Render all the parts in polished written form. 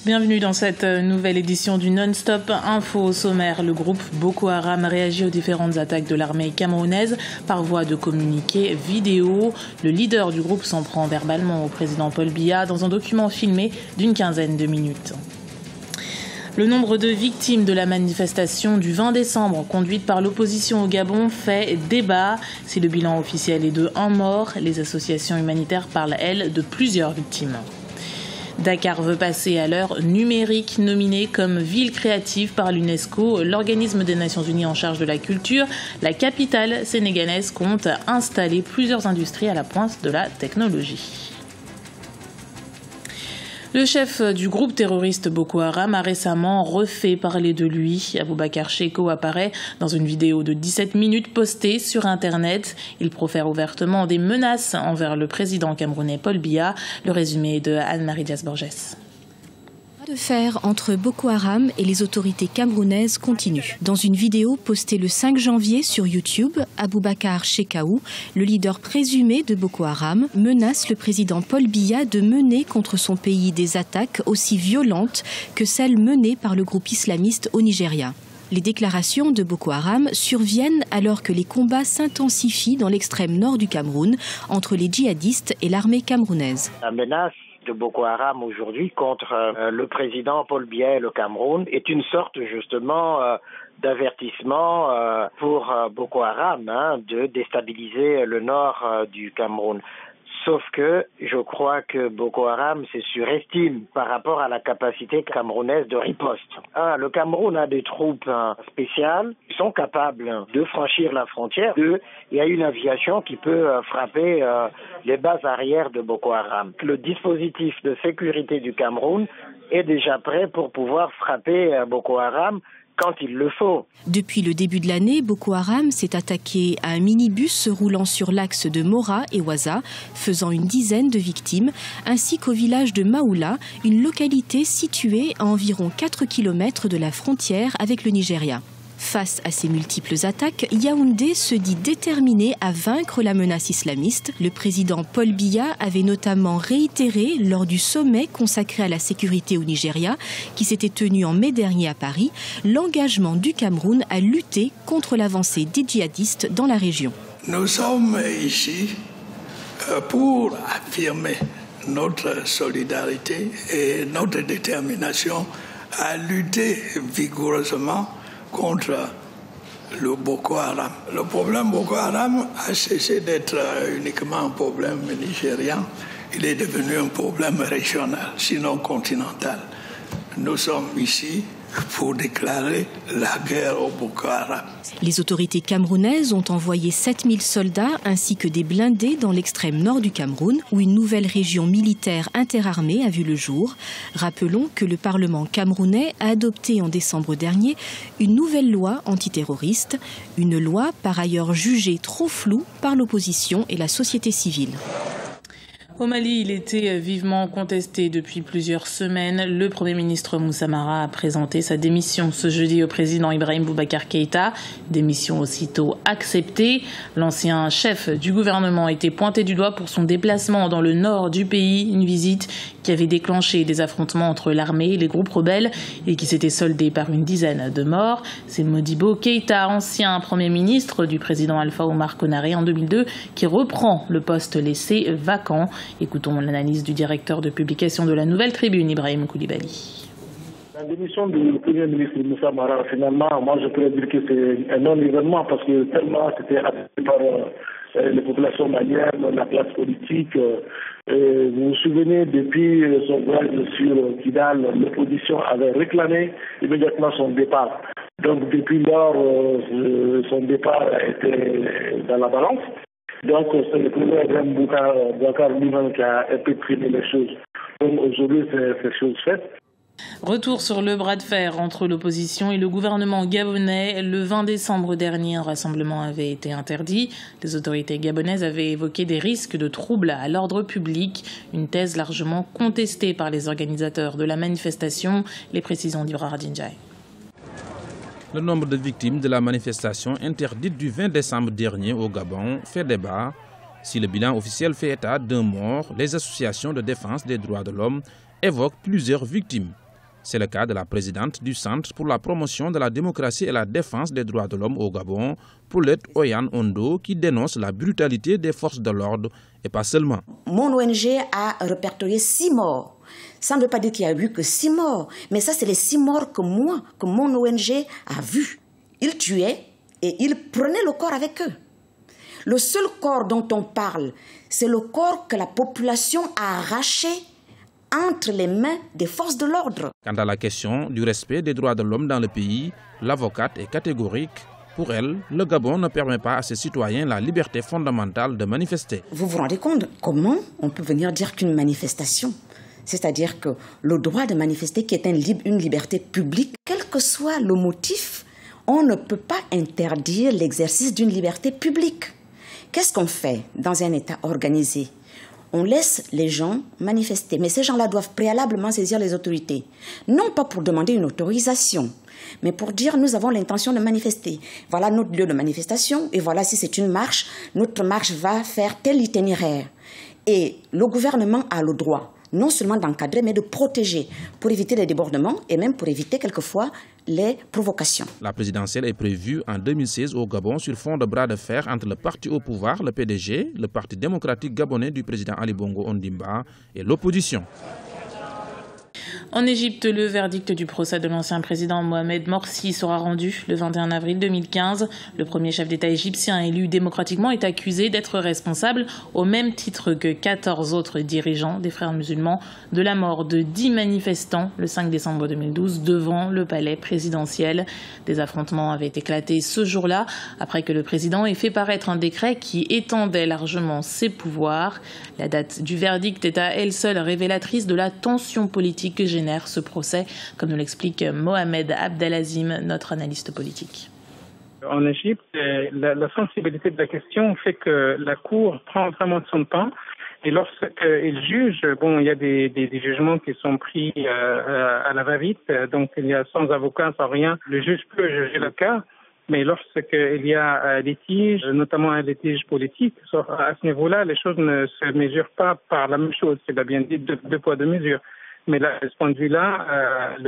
Bienvenue dans cette nouvelle édition du Non-Stop Info. Au sommaire, le groupe Boko Haram réagit aux différentes attaques de l'armée camerounaise par voie de communiqué vidéo. Le leader du groupe s'en prend verbalement au président Paul Biya dans un document filmé d'une quinzaine de minutes. Le nombre de victimes de la manifestation du 20 décembre conduite par l'opposition au Gabon fait débat. Si le bilan officiel est de 1 mort, les associations humanitaires parlent, elles, de plusieurs victimes. Dakar veut passer à l'heure numérique, nominée comme ville créative par l'UNESCO, l'organisme des Nations Unies en charge de la culture. La capitale sénégalaise compte installer plusieurs industries à la pointe de la technologie. Le chef du groupe terroriste Boko Haram a récemment refait parler de lui. Aboubacar Shekau apparaît dans une vidéo de 17 minutes postée sur Internet. Il profère ouvertement des menaces envers le président camerounais Paul Biya. Le résumé de Anne-Marie Diaz-Borges. De fer entre Boko Haram et les autorités camerounaises continue. Dans une vidéo postée le 5 janvier sur YouTube, Aboubacar Shekau, le leader présumé de Boko Haram, menace le président Paul Biya de mener contre son pays des attaques aussi violentes que celles menées par le groupe islamiste au Nigeria. Les déclarations de Boko Haram surviennent alors que les combats s'intensifient dans l'extrême nord du Cameroun entre les djihadistes et l'armée camerounaise. La menace de Boko Haram aujourd'hui contre le président Paul Biya et le Cameroun est une sorte justement d'avertissement pour Boko Haram de déstabiliser le nord du Cameroun. Sauf que je crois que Boko Haram se surestime par rapport à la capacité camerounaise de riposte. Le Cameroun a des troupes spéciales qui sont capables de franchir la frontière. Il y a une aviation qui peut frapper les bases arrières de Boko Haram. Le dispositif de sécurité du Cameroun est déjà prêt pour pouvoir frapper Boko Haram quand il le faut. Depuis le début de l'année, Boko Haram s'est attaqué à un minibus se roulant sur l'axe de Mora et Waza, faisant une dizaine de victimes, ainsi qu'au village de Maoula, une localité située à environ 4 km de la frontière avec le Nigeria. Face à ces multiples attaques, Yaoundé se dit déterminé à vaincre la menace islamiste. Le président Paul Biya avait notamment réitéré lors du sommet consacré à la sécurité au Nigeria, qui s'était tenu en mai dernier à Paris, l'engagement du Cameroun à lutter contre l'avancée des djihadistes dans la région. Nous sommes ici pour affirmer notre solidarité et notre détermination à lutter vigoureusement contre le Boko Haram. Le problème Boko Haram a cessé d'être uniquement un problème nigérian. Il est devenu un problème régional, sinon continental. Nous sommes ici pour déclarer la guerre au Boko Haram. Les autorités camerounaises ont envoyé 7000 soldats ainsi que des blindés dans l'extrême nord du Cameroun, où une nouvelle région militaire interarmée a vu le jour. Rappelons que le Parlement camerounais a adopté en décembre dernier une nouvelle loi antiterroriste, une loi par ailleurs jugée trop floue par l'opposition et la société civile. Au Mali, il était vivement contesté depuis plusieurs semaines. Le Premier ministre Moussa Mara a présenté sa démission ce jeudi au président Ibrahim Boubacar Keïta. Démission aussitôt acceptée. L'ancien chef du gouvernement était pointé du doigt pour son déplacement dans le nord du pays, une visite qui avait déclenché des affrontements entre l'armée et les groupes rebelles et qui s'était soldée par une dizaine de morts. C'est Modibo Keïta, ancien Premier ministre du président Alpha Oumar Konaré en 2002, qui reprend le poste laissé vacant. Écoutons l'analyse du directeur de publication de la Nouvelle Tribune, Ibrahim Koulibaly. La démission du Premier ministre Moussa Mara, finalement, moi je pourrais dire que c'est un non-événement parce que tellement c'était accepté par les populations maliennes, la classe politique. Vous vous souvenez, depuis son voyage sur Kidal, l'opposition avait réclamé immédiatement son départ. Donc depuis lors, son départ était dans la balance. Donc c'est le président Ibrahim Boubacar lui-même qui a un peu primé les choses. Donc aujourd'hui, c'est chose faite. Retour sur le bras de fer entre l'opposition et le gouvernement gabonais. Le 20 décembre dernier, un rassemblement avait été interdit. Les autorités gabonaises avaient évoqué des risques de troubles à l'ordre public, une thèse largement contestée par les organisateurs de la manifestation. Les précisions d'Ibra Dinjaï. Le nombre de victimes de la manifestation interdite du 20 décembre dernier au Gabon fait débat. Si le bilan officiel fait état d'un mort, les associations de défense des droits de l'homme évoquent plusieurs victimes. C'est le cas de la présidente du Centre pour la promotion de la démocratie et la défense des droits de l'homme au Gabon, Paulette Oyan Ondo, qui dénonce la brutalité des forces de l'ordre et pas seulement. Mon ONG a répertorié 6 morts. Ça ne veut pas dire qu'il n'y a eu que 6 morts, mais ça c'est les 6 morts que mon ONG a vus. Ils tuaient et ils prenaient le corps avec eux. Le seul corps dont on parle, c'est le corps que la population a arraché entre les mains des forces de l'ordre. Quant à la question du respect des droits de l'homme dans le pays, l'avocate est catégorique. Pour elle, le Gabon ne permet pas à ses citoyens la liberté fondamentale de manifester. Vous vous rendez compte comment on peut venir dire qu'une manifestation, c'est-à-dire que le droit de manifester qui est une liberté publique, quel que soit le motif, on ne peut pas interdire l'exercice d'une liberté publique. Qu'est-ce qu'on fait dans un État organisé ? On laisse les gens manifester, mais ces gens-là doivent préalablement saisir les autorités. Non pas pour demander une autorisation, mais pour dire nous avons l'intention de manifester. Voilà notre lieu de manifestation et voilà si c'est une marche, notre marche va faire tel itinéraire. Et le gouvernement a le droit non seulement d'encadrer, mais de protéger pour éviter les débordements et même pour éviter quelquefois les provocations. La présidentielle est prévue en 2016 au Gabon sur fond de bras de fer entre le parti au pouvoir, le PDG, le Parti démocratique gabonais du président Ali Bongo Ondimba et l'opposition. En Égypte, le verdict du procès de l'ancien président Mohamed Morsi sera rendu le 21 avril 2015. Le premier chef d'État égyptien élu démocratiquement est accusé d'être responsable, au même titre que 14 autres dirigeants des frères musulmans, de la mort de 10 manifestants le 5 décembre 2012 devant le palais présidentiel. Des affrontements avaient éclaté ce jour-là, après que le président ait fait paraître un décret qui étendait largement ses pouvoirs. La date du verdict est à elle seule révélatrice de la tension politique que génère ce procès, comme nous l'explique Mohamed Abdelazim, notre analyste politique. En Égypte, la sensibilité de la question fait que la Cour prend vraiment son temps. Et lorsqu'il juge, il y a des jugements qui sont pris à la va-vite, donc il y a sans avocat, sans rien. Le juge peut juger le cas, mais lorsqu'il y a un litige, notamment un litige politique, à ce niveau-là, les choses ne se mesurent pas par la même chose. C'est bien dit, deux poids, deux mesures. Mais là, de ce point de vue-là,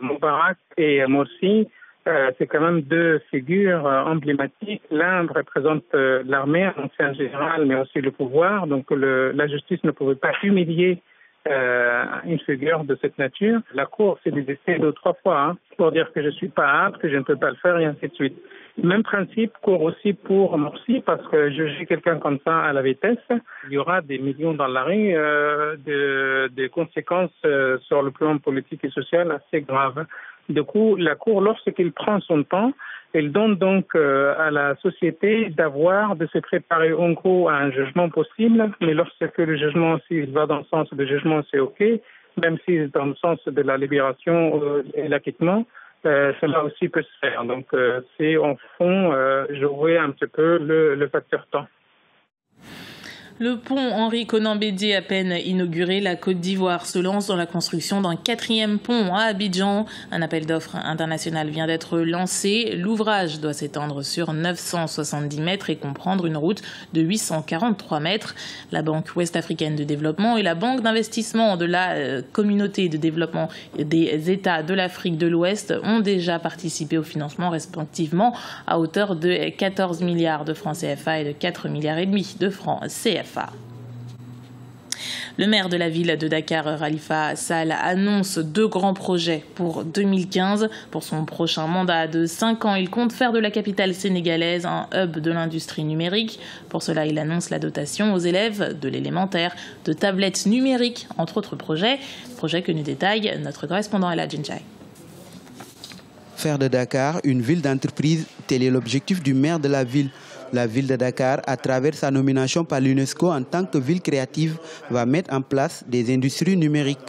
Moubarak et Morsi, c'est quand même deux figures emblématiques. L'un représente l'armée, un ancien général, mais aussi le pouvoir. Donc la justice ne pouvait pas humilier une figure de cette nature. La Cour s'est désistée 2 ou 3 fois pour dire que je ne suis pas apte, que je ne peux pas le faire, et ainsi de suite. Même principe court aussi pour Morsi, parce que juger quelqu'un comme ça à la vitesse, il y aura des millions dans la rue, des conséquences sur le plan politique et social assez graves. Du coup, la Cour, lorsqu'il prend son temps, elle donne donc à la société de se préparer en gros à un jugement possible, mais lorsque le jugement, s'il va dans le sens du jugement, c'est OK, même si dans le sens de la libération et l'acquittement, cela aussi peut se faire. Donc c'est en fond jouer un petit peu le facteur temps. Le pont Henri Konan Bédié, à peine inauguré, la Côte d'Ivoire se lance dans la construction d'un 4e pont à Abidjan. Un appel d'offres international vient d'être lancé. L'ouvrage doit s'étendre sur 970 mètres et comprendre une route de 843 mètres. La Banque ouest-africaine de développement et la Banque d'investissement de la communauté de développement des États de l'Afrique de l'Ouest ont déjà participé au financement respectivement à hauteur de 14 milliards de francs CFA et de 4,5 milliards de francs CFA. Le maire de la ville de Dakar, Khalifa Sall, annonce 2 grands projets pour 2015. Pour son prochain mandat de 5 ans, il compte faire de la capitale sénégalaise un hub de l'industrie numérique. Pour cela, il annonce la dotation aux élèves de l'élémentaire de tablettes numériques, entre autres projets que nous détaille notre correspondant Ella Djinjai. Faire de Dakar une ville d'entreprise, tel est l'objectif du maire de la ville. La ville de Dakar, à travers sa nomination par l'UNESCO en tant que ville créative, va mettre en place des industries numériques.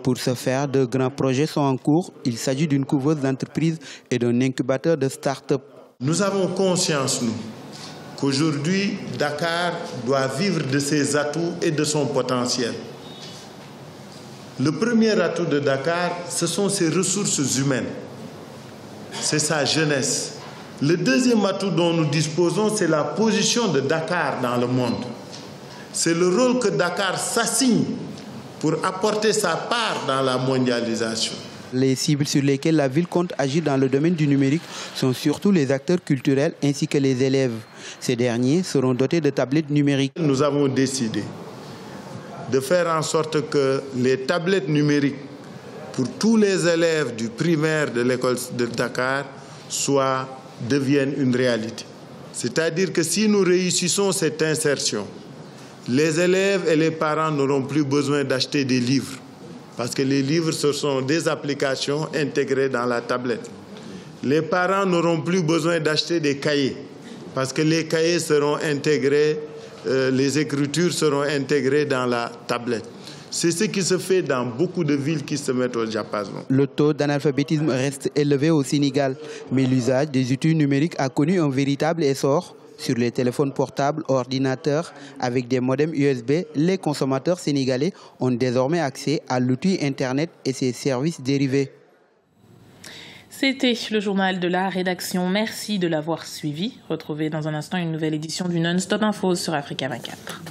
Pour ce faire, de grands projets sont en cours. Il s'agit d'une couveuse d'entreprises et d'un incubateur de start-up. Nous avons conscience, nous, qu'aujourd'hui, Dakar doit vivre de ses atouts et de son potentiel. Le premier atout de Dakar, ce sont ses ressources humaines. C'est sa jeunesse. Le deuxième atout dont nous disposons, c'est la position de Dakar dans le monde. C'est le rôle que Dakar s'assigne pour apporter sa part dans la mondialisation. Les cibles sur lesquelles la ville compte agir dans le domaine du numérique sont surtout les acteurs culturels ainsi que les élèves. Ces derniers seront dotés de tablettes numériques. Nous avons décidé de faire en sorte que les tablettes numériques pour tous les élèves du primaire de l'école de Dakar deviennent une réalité. C'est-à-dire que si nous réussissons cette insertion, les élèves et les parents n'auront plus besoin d'acheter des livres. Parce que les livres, ce sont des applications intégrées dans la tablette. Les parents n'auront plus besoin d'acheter des cahiers. Parce que les cahiers seront intégrés, les écritures seront intégrées dans la tablette. C'est ce qui se fait dans beaucoup de villes qui se mettent au diapason. Le taux d'analphabétisme reste élevé au Sénégal, mais l'usage des outils numériques a connu un véritable essor. Sur les téléphones portables, ordinateurs, avec des modems USB, les consommateurs sénégalais ont désormais accès à l'outil Internet et ses services dérivés. C'était le journal de la rédaction. Merci de l'avoir suivi. Retrouvez dans un instant une nouvelle édition du Non-Stop Info sur Africa 24.